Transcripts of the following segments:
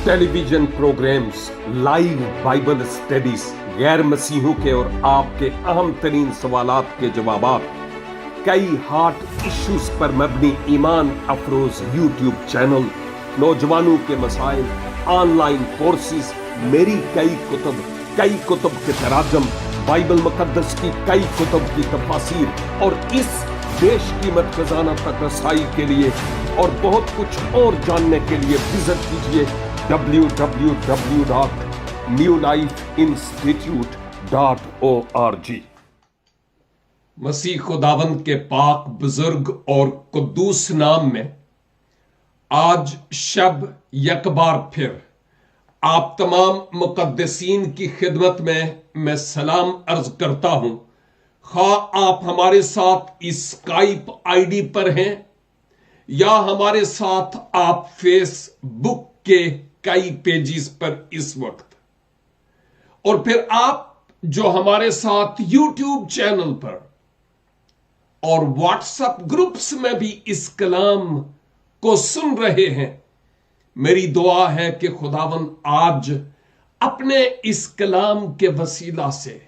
Television programs, live Bible studies, गैर मसीहों के और आपके अहम तरीन सवालात के जवाबात, कई हार्ट इश्यूज पर मबनी ईमान अफरोज यूट्यूब चैनल, नौजवानों के मसाइल, ऑनलाइन कोर्सेज, मेरी कई कुतुब के तराजम, बाइबल मुकद्दस की कई कुतुब की तफासीर और इस बेशकीमत खजाना तक रसाई के लिए और बहुत कुछ और जानने के लिए विजिट कीजिए www.newlifeinstitute.org। मसीह खुदावंद के पाक बुजुर्ग और कुद्दूस नाम में आज शब यकबार फिर आप तमाम मुकद्दसीन की खिदमत में मैं सलाम अर्ज करता हूं। खा आप हमारे साथ इस स्काइप आईडी पर हैं या हमारे साथ आप फेसबुक के कई पेजेस पर इस वक्त, और फिर आप जो हमारे साथ यूट्यूब चैनल पर और व्हाट्सएप ग्रुप्स में भी इस कलाम को सुन रहे हैं, मेरी दुआ है कि खुदावंद आज अपने इस कलाम के वसीला से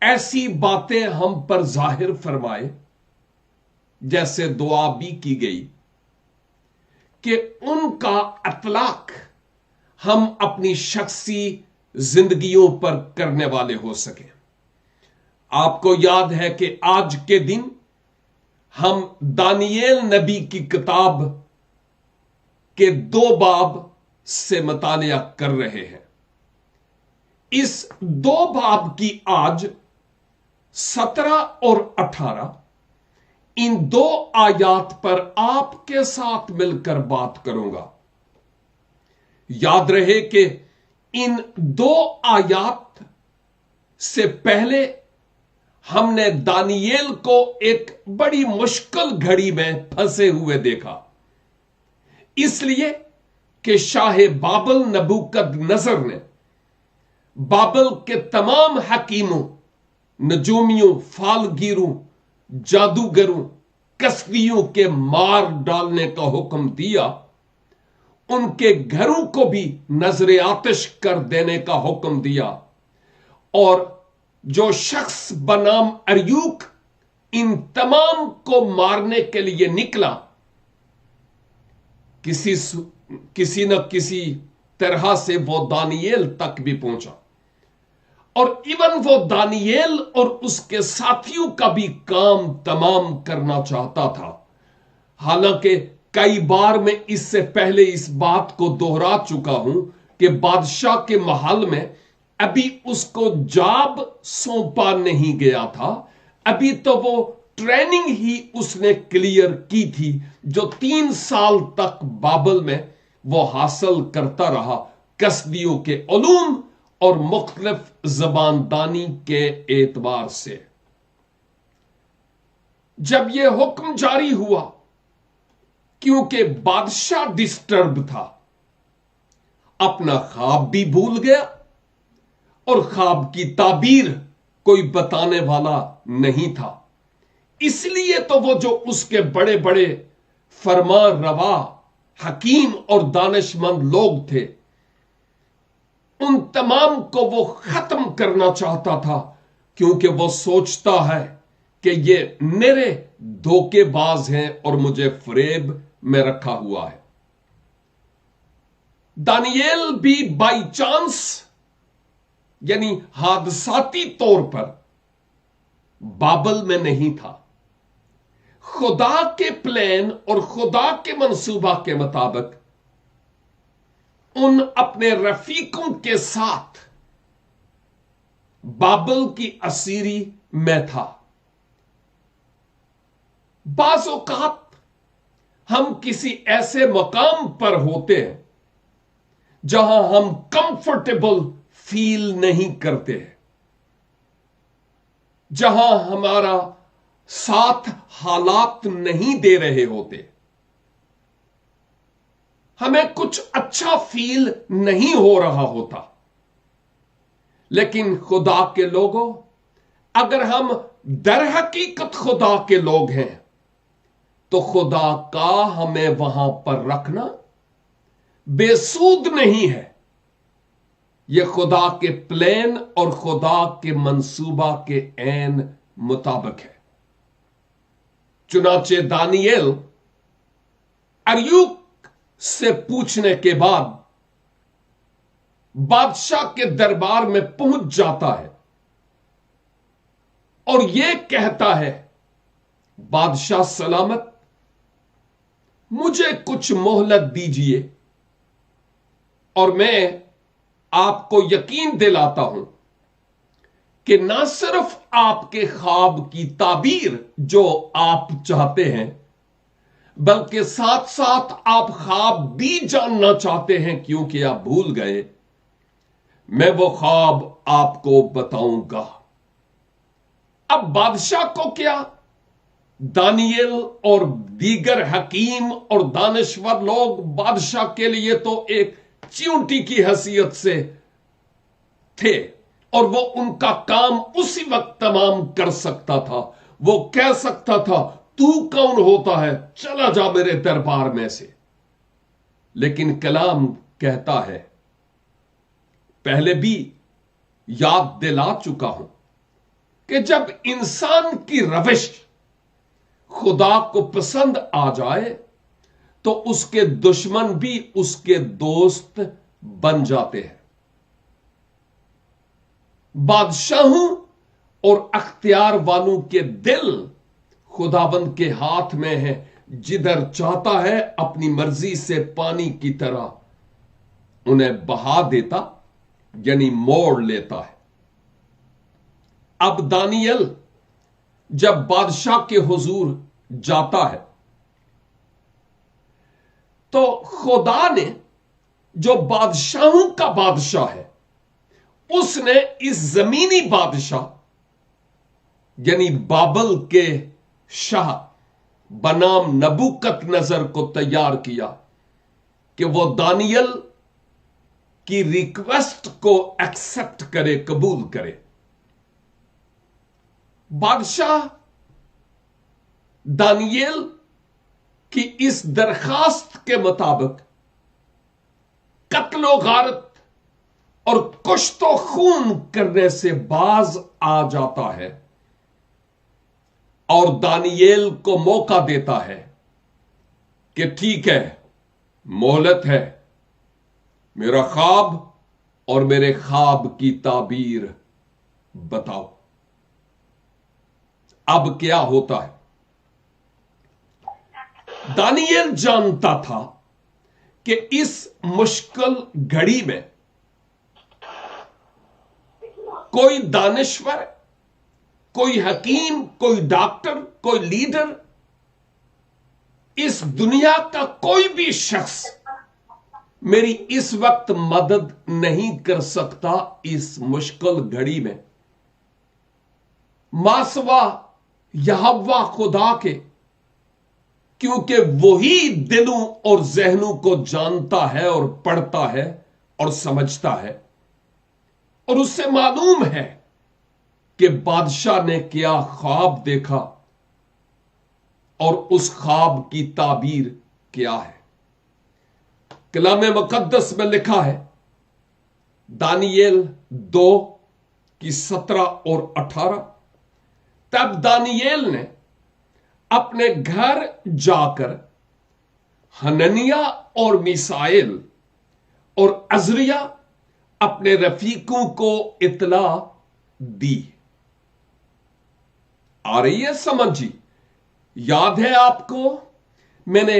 ऐसी बातें हम पर जाहिर फरमाए, जैसे दुआ भी की गई कि उनका अतलाक हम अपनी शख्सी जिंदगियों पर करने वाले हो सके। आपको याद है कि आज के दिन हम दानियेल नबी की किताब के 2 बाब से मुतालिया कर रहे हैं। इस 2 बाब की आज 17 और 18 इन 2 आयात पर आपके साथ मिलकर बात करूंगा। याद रहे कि इन 2 आयात से पहले हमने दानियेल को एक बड़ी मुश्किल घड़ी में फंसे हुए देखा, इसलिए कि शाह बाबल नबूकदनजर ने बाबल के तमाम हकीमों, नजूमियों, फालगीरों, जादूगरों, कसबियों के मार डालने का हुक्म दिया, उनके घरों को भी नजर आतिश कर देने का हुक्म दिया, और जो शख्स बनाम अरयूक इन तमाम को मारने के लिए निकला, किसी न किसी तरह से वो दानियेल तक भी पहुंचा, और इवन वो दानियेल और उसके साथियों का भी काम तमाम करना चाहता था। हालांकि कई बार मैं इससे पहले इस बात को दोहरा चुका हूं कि बादशाह के महल में अभी उसको जॉब सौंपा नहीं गया था, अभी तो वो ट्रेनिंग ही उसने क्लियर की थी जो 3 साल तक बाबल में वो हासिल करता रहा, कसबियों के उलूम और मुख्तलिफ जबानदानी के एतबार से। जब यह हुक्म जारी हुआ, क्योंकि बादशाह डिस्टर्ब था, अपना ख्वाब भी भूल गया और ख्वाब की ताबीर कोई बताने वाला नहीं था, इसलिए तो वो जो उसके बड़े बड़े फरमान रवा हकीम और दानिशमंद लोग थे, उन तमाम को वो खत्म करना चाहता था, क्योंकि वो सोचता है कि ये मेरे धोखेबाज हैं और मुझे फरेब में रखा हुआ है। दानियेल भी बाई चांस यानी हादसाती तौर पर बाबल में नहीं था। खुदा के प्लान और खुदा के मंसूबा के मुताबिक उन अपने रफीकों के साथ बाबल की असीरी में था। बाज़ औक़ात हम किसी ऐसे मकाम पर होते हैं जहां हम कंफर्टेबल फील नहीं करते, जहां हमारा साथ हालात नहीं दे रहे होते, हमें कुछ अच्छा फील नहीं हो रहा होता। लेकिन खुदा के लोगों, अगर हम दर हकीकत खुदा के लोग हैं, तो खुदा का हमें वहां पर रखना बेसूद नहीं है, यह खुदा के प्लान और खुदा के मंसूबा के ऐन मुताबिक है। चुनाचे दानियल अय्यूब से पूछने के बाद बादशाह के दरबार में पहुंच जाता है और यह कहता है, बादशाह सलामत, मुझे कुछ मोहलत दीजिए और मैं आपको यकीन दिलाता हूं कि ना सिर्फ आपके ख्वाब की ताबीर जो आप चाहते हैं, बल्कि साथ साथ आप ख्वाब भी जानना चाहते हैं क्योंकि आप भूल गए, मैं वो ख्वाब आपको बताऊंगा। अब बादशाह को क्या, दानियल और दीगर हकीम और दानिश्वर लोग बादशाह के लिए तो एक चींटी की हैसियत से थे और वो उनका काम उसी वक्त तमाम कर सकता था। वो कह सकता था, तू कौन होता है, चला जा मेरे दरबार में से। लेकिन कलाम कहता है, पहले भी याद दिला चुका हूं कि जब इंसान की रविश खुदा को पसंद आ जाए तो उसके दुश्मन भी उसके दोस्त बन जाते हैं। बादशाहों और अख्तियार वालों के दिल खुदाबंद के हाथ में है, जिधर चाहता है अपनी मर्जी से पानी की तरह उन्हें बहा देता, यानी मोड़ लेता है। अब दानियल जब बादशाह के हुजूर जाता है तो खुदा ने, जो बादशाहों का बादशाह है, उसने इस जमीनी बादशाह यानी बाबल के शाह बनाम नबूकदनेस्सर को तैयार किया कि वो दानियल की रिक्वेस्ट को एक्सेप्ट करे, कबूल करे। बादशाह दानियल की इस दरखास्त के मुताबिक कत्लो गारत और कुश्तो खून करने से बाज आ जाता है और दानियल को मौका देता है कि ठीक है, मोहलत है, मेरा ख्वाब और मेरे ख्वाब की ताबीर बताओ। अब क्या होता है, दानियल जानता था कि इस मुश्किल घड़ी में कोई दानिश्वर, कोई हकीम, कोई डॉक्टर, कोई लीडर, इस दुनिया का कोई भी शख्स मेरी इस वक्त मदद नहीं कर सकता इस मुश्किल घड़ी में। मासवा यहोवा खुदा के, क्योंकि वही दिलों और जहनों को जानता है और पढ़ता है और समझता है, और उससे मालूम है कि बादशाह ने क्या ख्वाब देखा और उस ख्वाब की ताबीर क्या है। कलाम मुकद्दस में लिखा है, दानियल 2:17 और 18, तब दानियल ने अपने घर जाकर हननिया और मिसाइल और अजरिया अपने रफीकों को इतला दी। आ रही है समझी? याद है आपको, मैंने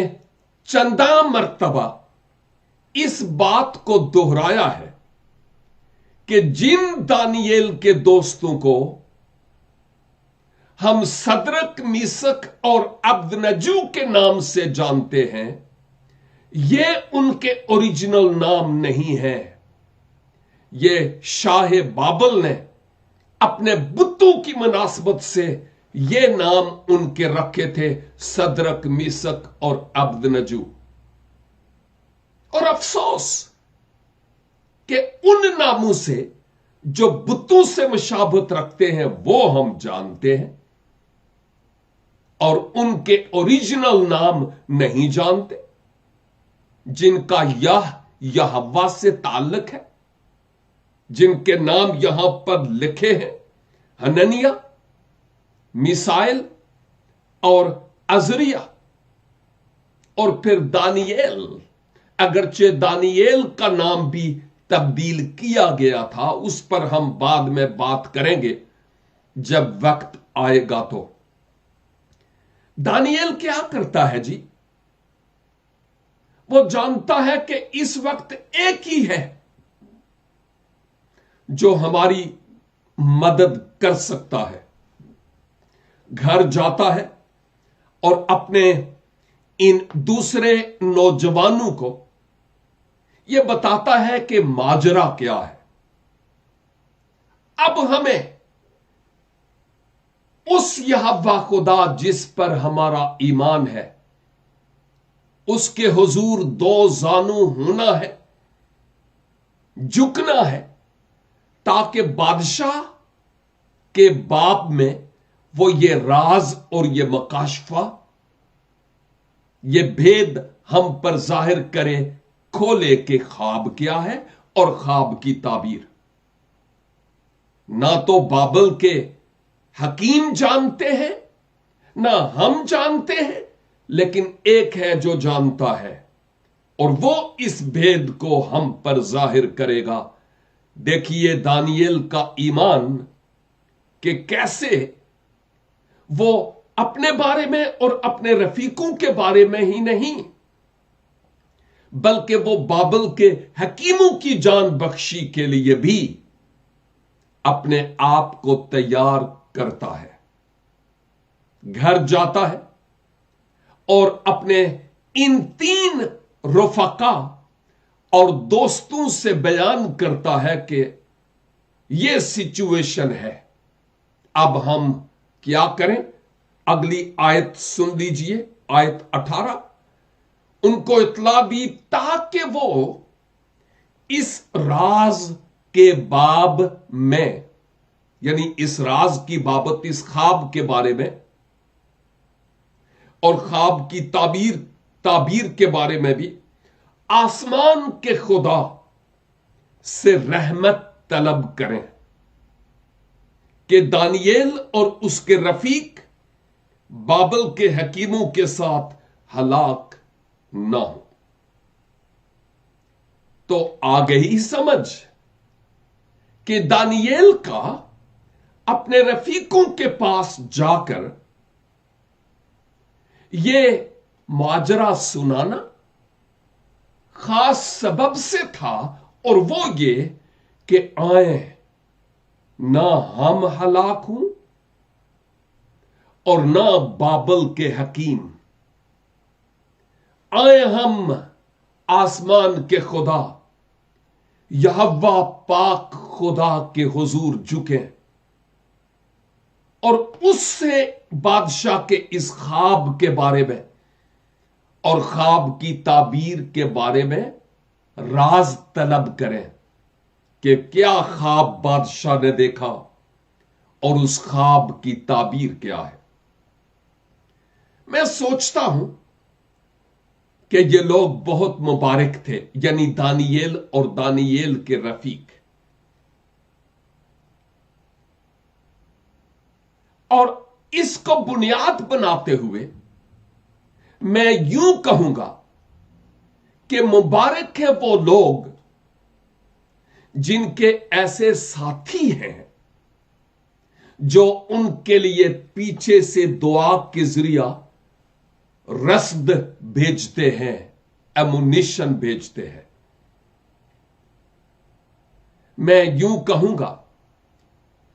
चंदा मर्तबा इस बात को दोहराया है कि जिन दानियल के दोस्तों को हम सदरक, मीसक और अब्दनजू के नाम से जानते हैं, ये उनके ओरिजिनल नाम नहीं है। ये शाह बाबल ने अपने बुतों की मुनासबत से ये नाम उनके रखे थे, सदरक, मीसक और अब्दनजू। और अफसोस कि उन नामों से जो बुतों से मुशाबहत रखते हैं वो हम जानते हैं और उनके ओरिजिनल नाम नहीं जानते। جن کا یہوہ سے تعلق ہے، جن کے نام یہاں پر لکھے ہیں، حننیہ، میسائل اور عزریہ، اور پھر دانییل۔ اگرچہ دانییل کا نام بھی تبدیل کیا گیا تھا، اس پر ہم بعد میں بات کریں گے جب وقت آئے گا۔ تو دانییل کیا کرتا ہے جی؟ وہ جانتا ہے کہ اس وقت ایک ہی ہے جو ہماری مدد کر سکتا ہے۔ گھر جاتا ہے اور اپنے ان دوسرے نوجوانوں کو یہ بتاتا ہے کہ ماجرا کیا ہے۔ اب ہمیں اس یہوہ خدا جس پر ہمارا ایمان ہے، اس کے حضور دو زانو ہونا ہے، جھکنا ہے، تاکہ بادشاہ کے باب میں وہ یہ راز اور یہ مکاشفہ، یہ بھید ہم پر ظاہر کرے، کھولے کہ خواب کیا ہے اور خواب کی تعبیر۔ نہ تو بابل کے حکیم جانتے ہیں، نہ ہم جانتے ہیں، لیکن ایک ہے جو جانتا ہے، اور وہ اس بھید کو ہم پر ظاہر کرے گا۔ دیکھیے دانییل کا ایمان کہ کیسے وہ اپنے بارے میں اور اپنے رفیقوں کے بارے میں ہی نہیں، بلکہ وہ بابل کے حکیموں کی جان بخشی کے لیے بھی اپنے آپ کو تیار کرتا ہے۔ گھر جاتا ہے اور اپنے ان تین رفقا اور دوستوں سے بیان کرتا ہے کہ یہ سچویشن ہے، اب ہم کیا کریں؟ اگلی آیت سن لیجئے، آیت 18۔ ان کو اطلاع دی تاکہ وہ اس راز کے باب میں، یعنی اس راز کی بابت، اس خواب کے بارے میں اور خواب کی تعبیر کے بارے میں بھی آسمان کے خدا سے رحمت طلب کریں کہ دانییل اور اس کے رفیق بابل کے حکیموں کے ساتھ ہلاک نہ ہو۔ تو آگے ہی سمجھ کہ دانییل کا اپنے رفیقوں کے پاس جا کر یہ ماجرا سنانا خاص سبب سے تھا، اور وہ یہ کہ آئیں نہ ہم ہلاک ہوں اور نہ بابل کے حکیم، آئیں ہم آسمان کے خدا یہوہ پاک خدا کے حضور جھکیں اور اس سے بادشاہ کے اس خواب کے بارے میں اور خواب کی تعبیر کے بارے میں راز طلب کریں کہ کیا خواب بادشاہ نے دیکھا اور اس خواب کی تعبیر کیا ہے۔ میں سوچتا ہوں کہ یہ لوگ بہت مبارک تھے، یعنی دانییل اور دانییل کے رفیق، اور اس کو بنیاد بناتے ہوئے میں یوں کہوں گا کہ مبارک ہیں وہ لوگ جن کے ایسے ساتھی ہیں جو ان کے لیے پیچھے سے دعا کے ذریعہ رسد بھیجتے ہیں، ایمونیشن بھیجتے ہیں۔ میں یوں کہوں گا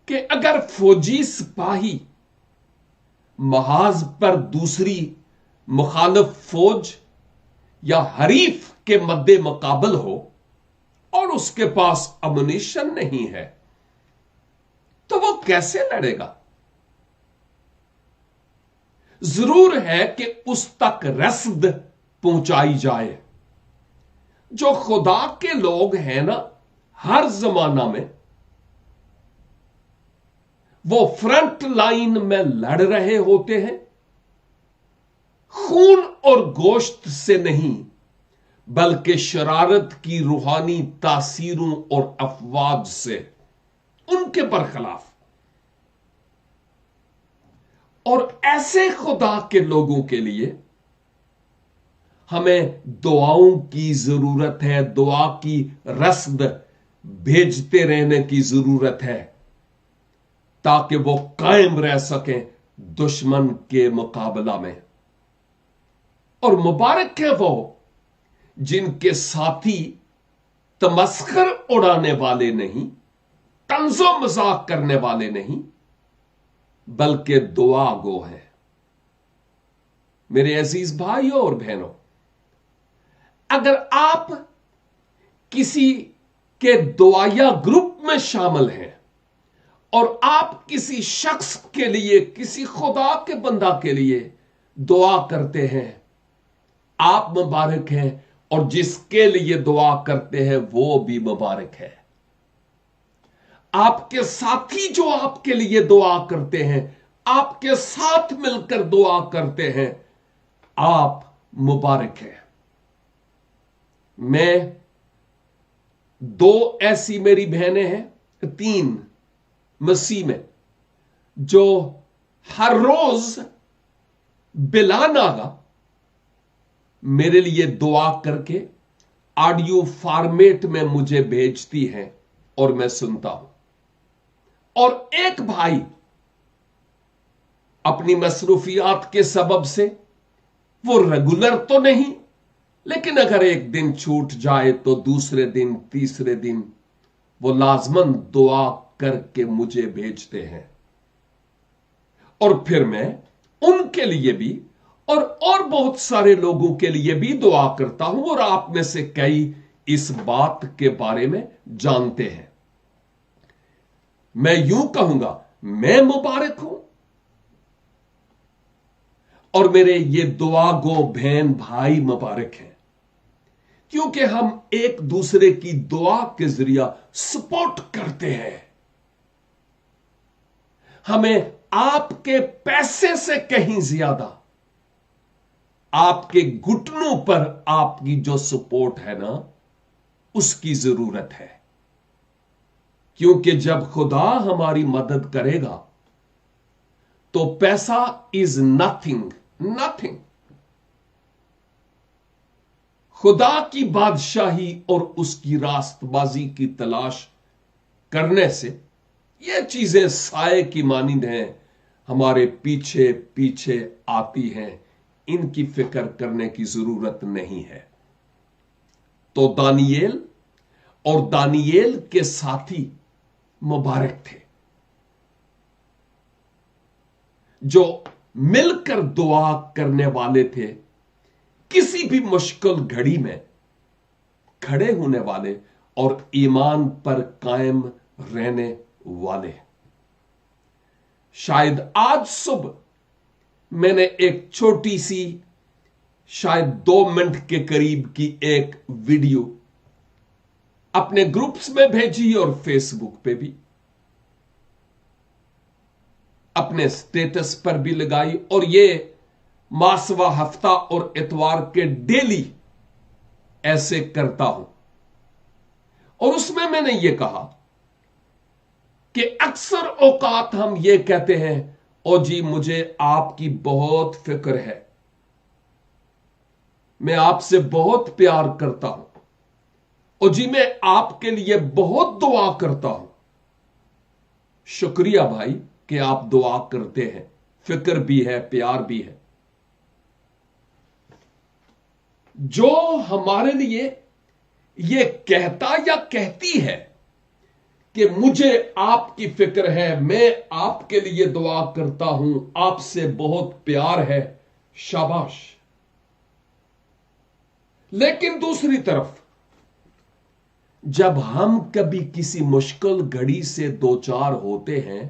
کہ اگر فوجی سپاہی محاذ پر دوسری مخالف فوج یا حریف کے مد مقابل ہو اور اس کے پاس ایمونیشن نہیں ہے تو وہ کیسے لڑے گا؟ ضرور ہے کہ اس تک رسد پہنچائی جائے۔ جو خدا کے لوگ ہیں نا، ہر زمانہ میں وہ فرنٹ لائن میں لڑ رہے ہوتے ہیں، خون اور گوشت سے نہیں बल्कि शरारत की रूहानी तासीरों और अफवाज से उनके बरखिलाफ। और ऐसे खुदा के लोगों के लिए हमें दुआओं की जरूरत है, दुआ की रसद भेजते रहने की जरूरत है, ताकि वो कायम रह सकें दुश्मन के मुकाबला में। और मुबारक है वो जिनके साथी तमस्खर उड़ाने वाले नहीं, तंजो मजाक करने वाले नहीं, बल्कि दुआ गो है। मेरे अजीज भाइयों और बहनों, अगर आप किसी के दुआया ग्रुप में शामिल हैं और आप किसी शख्स के लिए, किसी खुदा के बंदा के लिए दुआ करते हैं, आप मुबारक हैं, और जिसके लिए दुआ करते हैं वो भी मुबारक है। आपके साथी जो आपके लिए दुआ करते हैं, आपके साथ मिलकर दुआ करते हैं, आप मुबारक हैं। मैं दो ऐसी मेरी बहनें हैं, तीन मसीह में, जो हर रोज बिला नागा मेरे लिए दुआ करके ऑडियो फॉर्मेट में मुझे भेजती हैं और मैं सुनता हूं। और एक भाई अपनी मसरूफियात के सबब से, वो रेगुलर तो नहीं, लेकिन अगर एक दिन छूट जाए तो दूसरे दिन, तीसरे दिन वो लाजमन दुआ करके मुझे भेजते हैं। और फिर मैं उनके लिए भी और बहुत सारे लोगों के लिए भी दुआ करता हूं, और आप में से कई इस बात के बारे में जानते हैं। मैं यूं कहूंगा, मैं मुबारक हूं, और मेरे ये दुआ गो बहन भाई मुबारक हैं, क्योंकि हम एक दूसरे की दुआ के जरिया सपोर्ट करते हैं। हमें आपके पैसे से कहीं ज्यादा आपके घुटनों पर आपकी जो सपोर्ट है ना, उसकी जरूरत है। क्योंकि जब खुदा हमारी मदद करेगा तो पैसा इज नथिंग, नथिंग। खुदा की बादशाही और उसकी रास्तबाजी की तलाश करने से ये चीजें साए की मानिंद हैं, हमारे पीछे पीछे आती हैं, इनकी फिक्र करने की जरूरत नहीं है। तो दानियेल और दानियेल के साथी मुबारक थे, जो मिलकर दुआ करने वाले थे, किसी भी मुश्किल घड़ी में खड़े होने वाले और ईमान पर कायम रहने वाले। शायद आज सुबह मैंने एक छोटी सी, शायद 2 मिनट के करीब की एक वीडियो अपने ग्रुप्स में भेजी और फेसबुक पे भी, अपने स्टेटस पर भी लगाई, और ये मासवा हफ्ता और इतवार के डेली ऐसे करता हूं। और उसमें मैंने ये कहा कि अक्सर औकात हम ये कहते हैं, ओ जी मुझे आपकी बहुत फिक्र है, मैं आपसे बहुत प्यार करता हूं, ओ जी मैं आपके लिए बहुत दुआ करता हूं। शुक्रिया भाई कि आप दुआ करते हैं, फिक्र भी है, प्यार भी है। जो हमारे लिए ये कहता या कहती है कि मुझे आपकी फिक्र है, मैं आपके लिए दुआ करता हूं, आपसे बहुत प्यार है, शाबाश। लेकिन दूसरी तरफ जब हम कभी किसी मुश्किल घड़ी से दो चार होते हैं,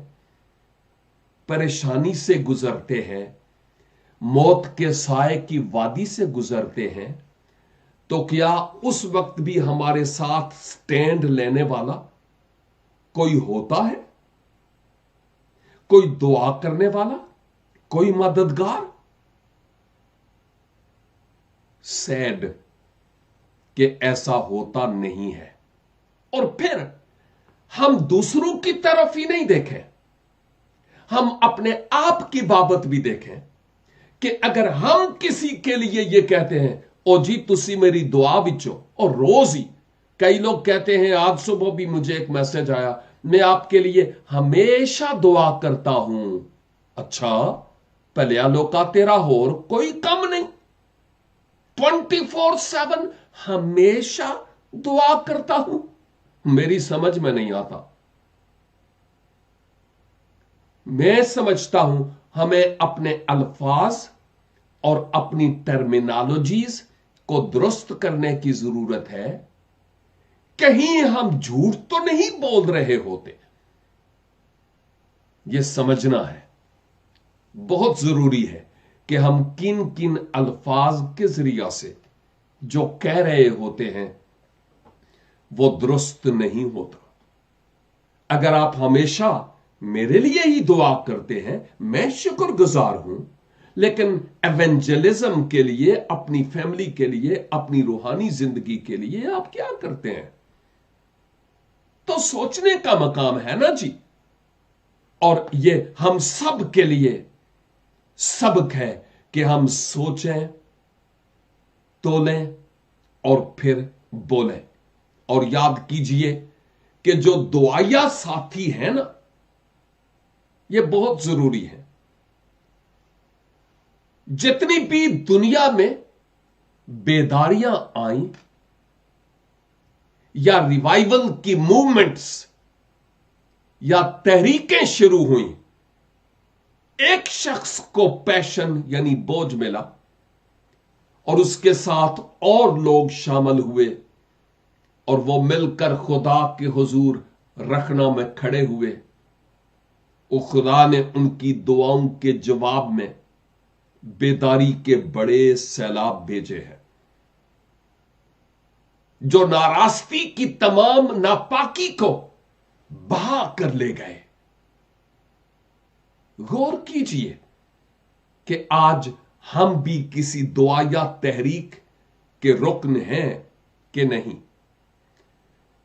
परेशानी से गुजरते हैं, मौत के साए की वादी से गुजरते हैं, तो क्या उस वक्त भी हमारे साथ स्टैंड लेने वाला कोई होता है? कोई दुआ करने वाला, कोई मददगार? सैड, کہ ایسا ہوتا نہیں ہے. اور پھر ہم دوسروں کی طرف ہی نہیں دیکھیں, ہم اپنے آپ کی بابت بھی دیکھیں کہ اگر ہم کسی کے لیے یہ کہتے ہیں او جی تسی میری دعا وچو, اور روز ہی کئی لوگ کہتے ہیں آج صبح بھی مجھے ایک میسج آیا میں آپ کے لیے ہمیشہ دعا کرتا ہوں. اچھا پلیا لوکا تیرا اور کوئی کم نہیں, 24/7 ہمیشہ دعا کرتا ہوں, میری سمجھ میں نہیں آتا. میں سمجھتا ہوں ہمیں اپنے الفاظ اور اپنی ٹرمینالوجیز کو درست کرنے کی ضرورت ہے. کہیں ہم جھوٹ تو نہیں بول رہے ہوتے, یہ سمجھنا ہے. بہت ضروری ہے کہ ہم کن کن الفاظ کے ذریعہ سے جو کہہ رہے ہوتے ہیں وہ درست نہیں ہوتا. اگر آپ ہمیشہ میرے لیے ہی دعا کرتے ہیں میں شکر گزار ہوں, لیکن ایونجلزم کے لیے, اپنی فیملی کے لیے, اپنی روحانی زندگی کے لیے آپ کیا کرتے ہیں؟ تو سوچنے کا مقام ہے نا جی. اور یہ ہم سب کے لیے سبق ہے کہ ہم سوچیں, تولیں اور پھر بولیں. اور یاد کیجئے کہ جو دعائیا ساتھی ہیں نا, یہ بہت ضروری ہے. جتنی بھی دنیا میں بیداریاں آئیں یا ریوائول کی موومنٹس یا تحریکیں شروع ہوئیں, ایک شخص کو پیشن یعنی بوجھ ملا اور اس کے ساتھ اور لوگ شامل ہوئے اور وہ مل کر خدا کے حضور رکھنا میں کھڑے ہوئے. اور خدا نے ان کی دعاؤں کے جواب میں بیداری کے بڑے سیلاب بھیجے ہیں جو ناراستی کی تمام ناپاکی کو بہا کر لے گئے. غور کیجئے کہ آج ہم بھی کسی دعا یا تحریک کے رکن ہیں کہ نہیں.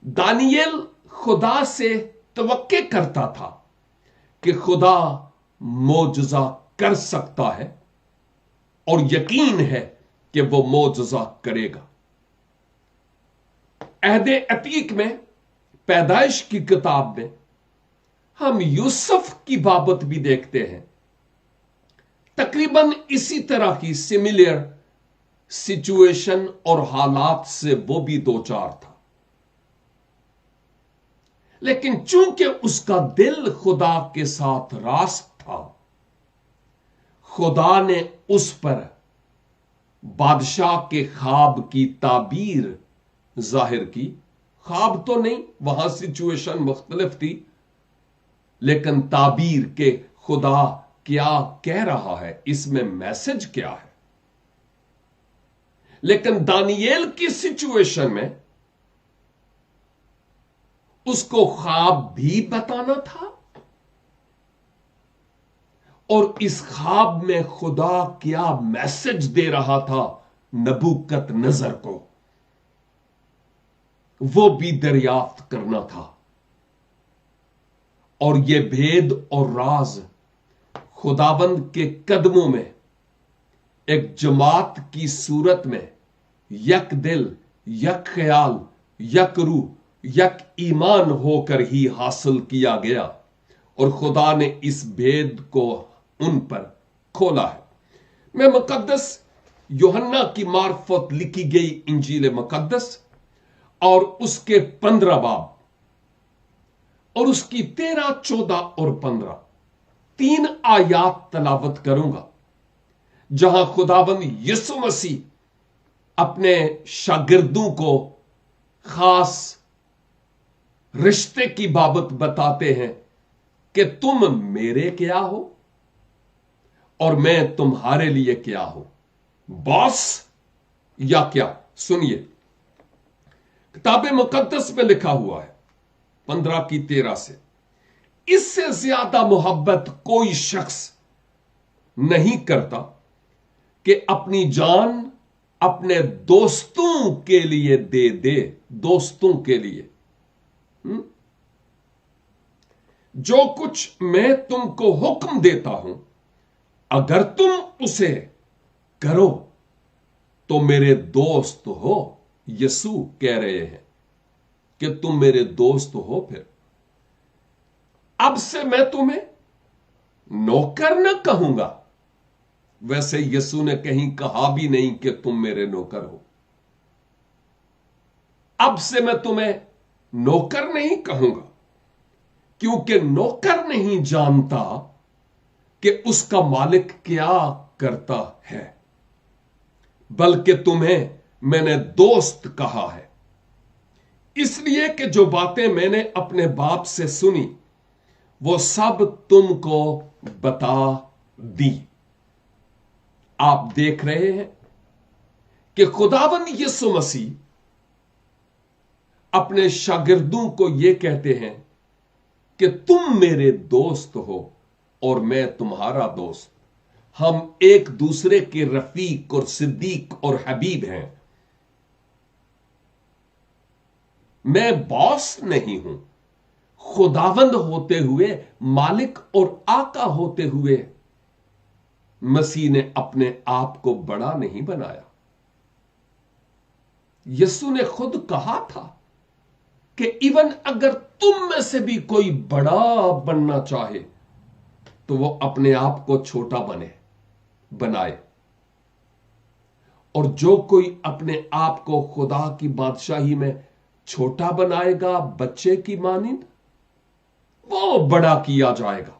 دانیل خدا سے توقع کرتا تھا کہ خدا معجزہ کر سکتا ہے اور یقین ہے کہ وہ معجزہ کرے گا. عہد عتیق میں پیدائش کی کتاب میں ہم یوسف کی بابت بھی دیکھتے ہیں. تقریباً اسی طرح کی سملر سچویشن اور حالات سے وہ بھی دوچار تھا, لیکن چونکہ اس کا دل خدا کے ساتھ راست تھا, خدا نے اس پر بادشاہ کے خواب کی تعبیر ظاہر کی. خواب تو نہیں, وہاں سچویشن مختلف تھی, لیکن تعبیر کے خدا کیا کہہ رہا ہے, اس میں میسج کیا ہے. لیکن دانیل کی سچویشن میں اس کو خواب بھی بتانا تھا اور اس خواب میں خدا کیا میسج دے رہا تھا نبوکت نظر کو, وہ بھی دریافت کرنا تھا. اور یہ بھید اور راز خداوند کے قدموں میں ایک جماعت کی صورت میں یک دل, یک خیال, یک روح, یک ایمان ہو کر ہی حاصل کیا گیا, اور خدا نے اس بھید کو ان پر کھولا ہے. میں مقدس یوحنا کی معرفت لکھی گئی انجیل مقدس اور اس کے 15 باب اور اس کی 13, 14 اور 15 3 آیات تلاوت کروں گا, جہاں خداوند یسوع مسیح اپنے شاگردوں کو خاص رشتے کی بابت بتاتے ہیں کہ تم میرے کیا ہو اور میں تمہارے لیے کیا ہوں, باس یا کیا. سنیے, کتاب مقدس میں لکھا ہوا ہے 15 کی 13 سے, اس سے زیادہ محبت کوئی شخص نہیں کرتا کہ اپنی جان अपने दोस्तों के लिए दे दे। दोस्तों के लिए जो कुछ मैं तुमको हुक्म देता हूं, अगर तुम उसे करो तो मेरे दोस्त हो। यीशु कह रहे हैं कि तुम मेरे दोस्त हो। फिर अब से मैं तुम्हें नौकर न कहूंगा। वैसे यीशु ने कहीं कहा भी नहीं कि तुम मेरे नौकर हो। अब से मैं तुम्हें नौकर नहीं कहूंगा, क्योंकि नौकर नहीं जानता कि उसका मालिक क्या करता है, बल्कि तुम्हें मैंने दोस्त कहा है, इसलिए कि जो बातें मैंने अपने बाप से सुनी वो सब तुमको बता दी। आप देख रहे हैं कि खुदावंद यीशु मसीह अपने शागिर्दों को यह कहते हैं कि तुम मेरे दोस्त हो और मैं तुम्हारा दोस्त। हम एक दूसरे के रफीक और सिद्दीक और हबीब हैं। मैं बॉस नहीं हूं। खुदावंद होते हुए, मालिक और आका होते हुए मसीह ने अपने आप को बड़ा नहीं बनाया। यीशु ने खुद कहा था कि इवन अगर तुम में से भी कोई बड़ा बनना चाहे तो वो अपने आप को छोटा बनाए, और जो कोई अपने आप को खुदा की बादशाही में छोटा बनाएगा, बच्चे की मानिंद, वो बड़ा किया जाएगा।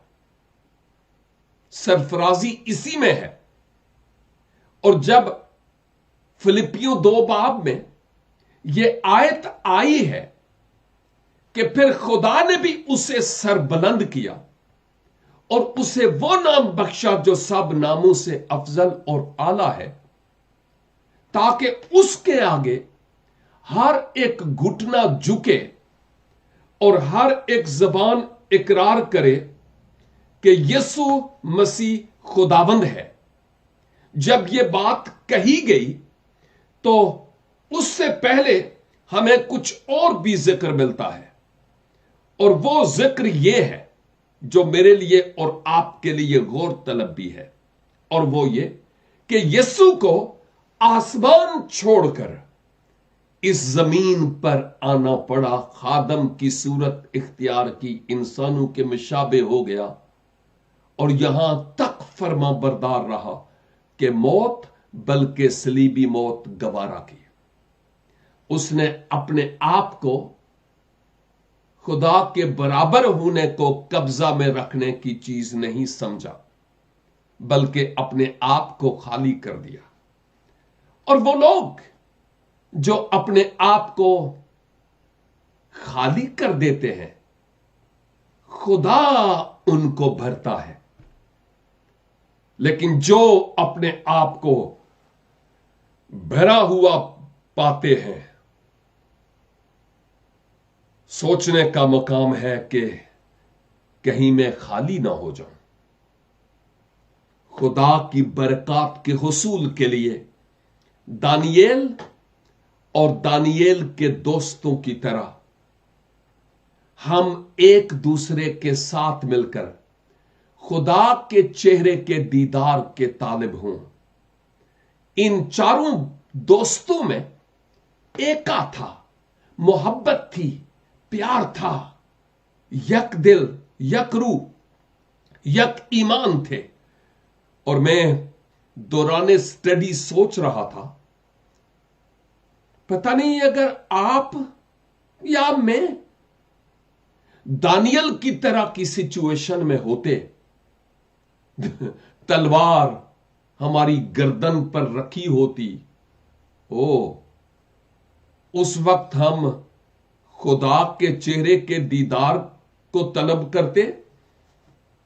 सरफराजी इसी में है। और जब फिलिपियों 2 बाब में यह आयत आई है कि फिर खुदा ने भी उसे सरबुलंद किया और उसे वो नाम बख्शा जो सब नामों से अफजल और आला है, ताकि उसके आगे हर एक घुटना झुके और हर एक जबान इकरार करे कि यीशु मसीह खुदावंद है। जब यह बात कही गई तो उससे पहले हमें कुछ और भी जिक्र मिलता है, और वो जिक्र यह है जो मेरे लिए और आपके लिए गौर तलब भी है, और वो ये कि यीशु को आसमान छोड़कर इस जमीन पर आना पड़ा, खादम की सूरत इख्तियार की, इंसानों के मुशाबे हो गया और यहां तक फर्मा बरदार रहा कि मौत, बल्कि सलीबी मौत गवारा की। उसने अपने आप को खुदा के बराबर होने को कब्जा में रखने की चीज नहीं समझा, बल्कि अपने आप को खाली कर दिया। और वो लोग जो अपने आप को खाली कर देते हैं, खुदा उनको भरता है। लेकिन जो अपने आप को भरा हुआ पाते हैं, सोचने का मकाम है कि कहीं मैं खाली ना हो जाऊं। खुदा की बरकत के हुसूल के लिए दानियेल और दानियेल के दोस्तों की तरह हम एक दूसरे के साथ मिलकर खुदा के चेहरे के दीदार के तालिब हों। इन चारों दोस्तों में एका था, मोहब्बत थी, प्यार था, यक दिल, यक रूह, यक ईमान थे। और मैं दौरान स्टडी सोच रहा था, पता नहीं अगर आप या मैं दानियल की तरह की सिचुएशन में होते, तलवार हमारी गर्दन पर रखी होती, उस वक्त हम खुदा के चेहरे के दीदार को तलब करते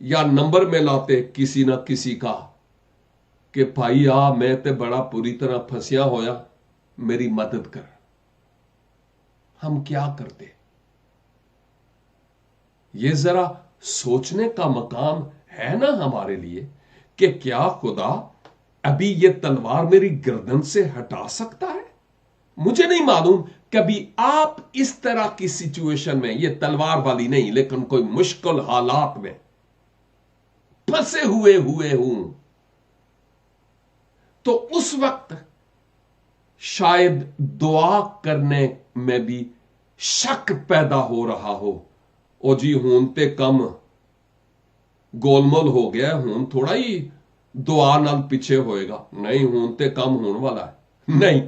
या नंबर में लाते किसी ना किसी का कि भाई आ मैं ते बड़ा पूरी तरह फंसिया होया, मेरी मदद कर। हम क्या करते? ये जरा सोचने का मकाम है ना हमारे लिए कि क्या खुदा अभी ये तलवार मेरी गर्दन से हटा सकता है? मुझे नहीं मालूम कभी आप इस तरह की सिचुएशन में, ये तलवार वाली नहीं लेकिन कोई मुश्किल हालात में फंसे हुए हूं, तो उस वक्त शायद दुआ करने में भी शक पैदा हो रहा हो। ओ जी हूं ते कम गोलमोल हो गया, हूं थोड़ा ही दुआ नाल पीछे होएगा। नहीं, हूं ते कम होने वाला है। नहीं,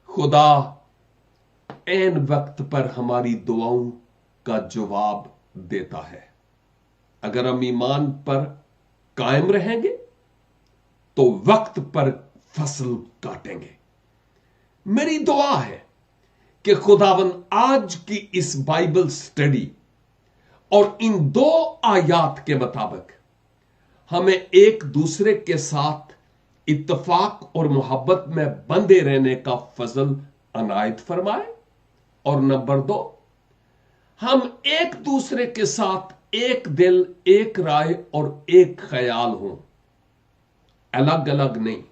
खुदा ऐन वक्त पर हमारी दुआओं का जवाब देता है। अगर हम ईमान पर कायम रहेंगे तो वक्त पर फसल काटेंगे। मेरी दुआ है कि खुदावन आज की इस बाइबल स्टडी और इन 2 आयात के मुताबिक हमें एक दूसरे के साथ इत्तेफाक और मोहब्बत में बंधे रहने का फजल अनायत फरमाए। और नंबर 2, हम एक दूसरे के साथ एक दिल, एक राय और एक ख्याल हों, अलग अलग नहीं।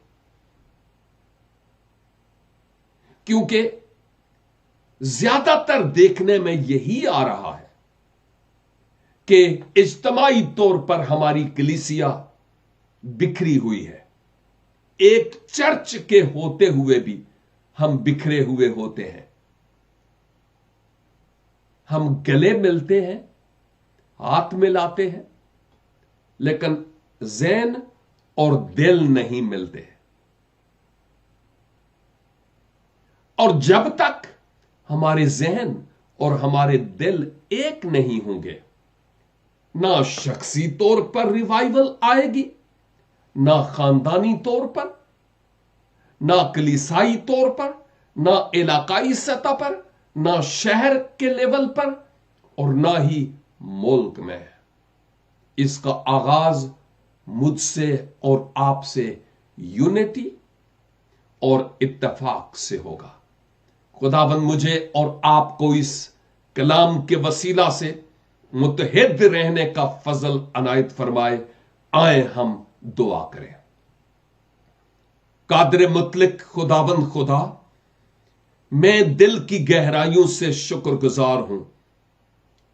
क्योंकि ज्यादातर देखने में यही आ रहा है कि इज्तमाई तौर पर हमारी कलीसिया बिखरी हुई है। एक चर्च के होते हुए भी हम बिखरे हुए होते हैं। हम गले मिलते हैं, हाथ मिलाते हैं, लेकिन ज़हन और दिल नहीं मिलते। और जब तक हमारे ज़हन और हमारे दिल एक नहीं होंगे, ना शख्सी तौर पर रिवाइवल आएगी, ना खानदानी तौर पर, ना कलीसाई तौर पर, ना इलाकाई सतह पर, ना शहर के लेवल पर, और ना ही मुल्क में। इसका आगाज मुझसे और आपसे यूनिटी और इत्तेफाक से होगा। खुदाबंद मुझे और आपको इस कलाम के वसीला से मुत्तहिद रहने का फजल अनायत फरमाए। आए हम दुआ करें। कादिर मुतलक खुदाबंद खुदा, मैं दिल की गहराइयों से शुक्रगुजार हूं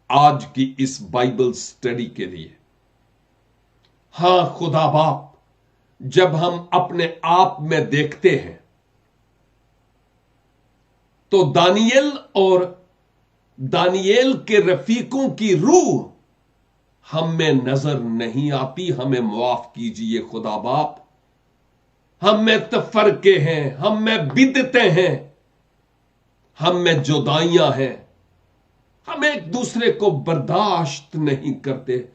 आज की इस बाइबल स्टडी के लिए। हां खुदा बाप, जब हम अपने आप में देखते हैं तो दानियल और दानियल के रफीकों की रूह हम में नजर नहीं आती। हमें मुआफ कीजिए खुदा बाप। हम में तफरके हैं, हम में बिदतें हैं, हम में जुदाइयां हैं, हम एक दूसरे को बर्दाश्त नहीं करते।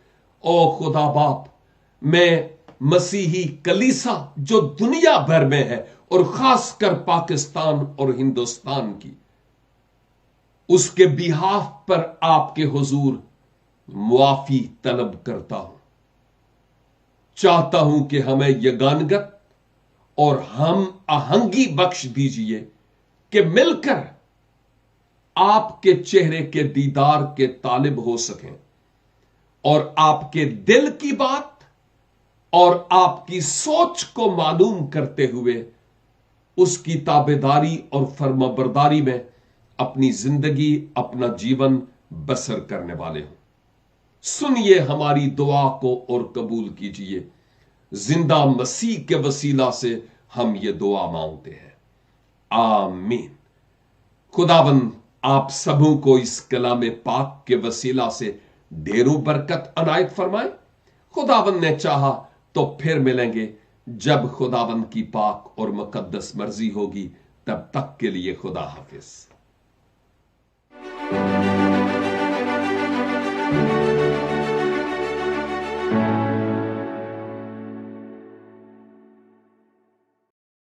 ओ खुदा बाप, मैं मसीही कलीसा जो दुनिया भर में है और खासकर पाकिस्तान और हिंदुस्तान की, उसके बिहाफ पर आपके हुजूर मुआफी तलब करता हूं। चाहता हूं कि हमें यगानगत और हम आहंगी बख्श दीजिए कि मिलकर आपके चेहरे के दीदार के तालिब हो सकें और आपके दिल की बात और आपकी सोच को मालूम करते हुए उसकी ताबेदारी और फर्माबरदारी में अपनी जिंदगी, अपना जीवन बसर करने वाले हों। सुनिए हमारी दुआ को और कबूल कीजिए। जिंदा मसीह के वसीला से हम ये दुआ मांगते हैं, आमीन। खुदावंद आप सबों को इस कलाम पाक के वसीला से ढेरों बरकत अनायत फरमाए। खुदावंद ने चाहा तो फिर मिलेंगे जब खुदावंद की पाक और मुकद्दस मर्जी होगी। तब तक के लिए खुदा हाफिज।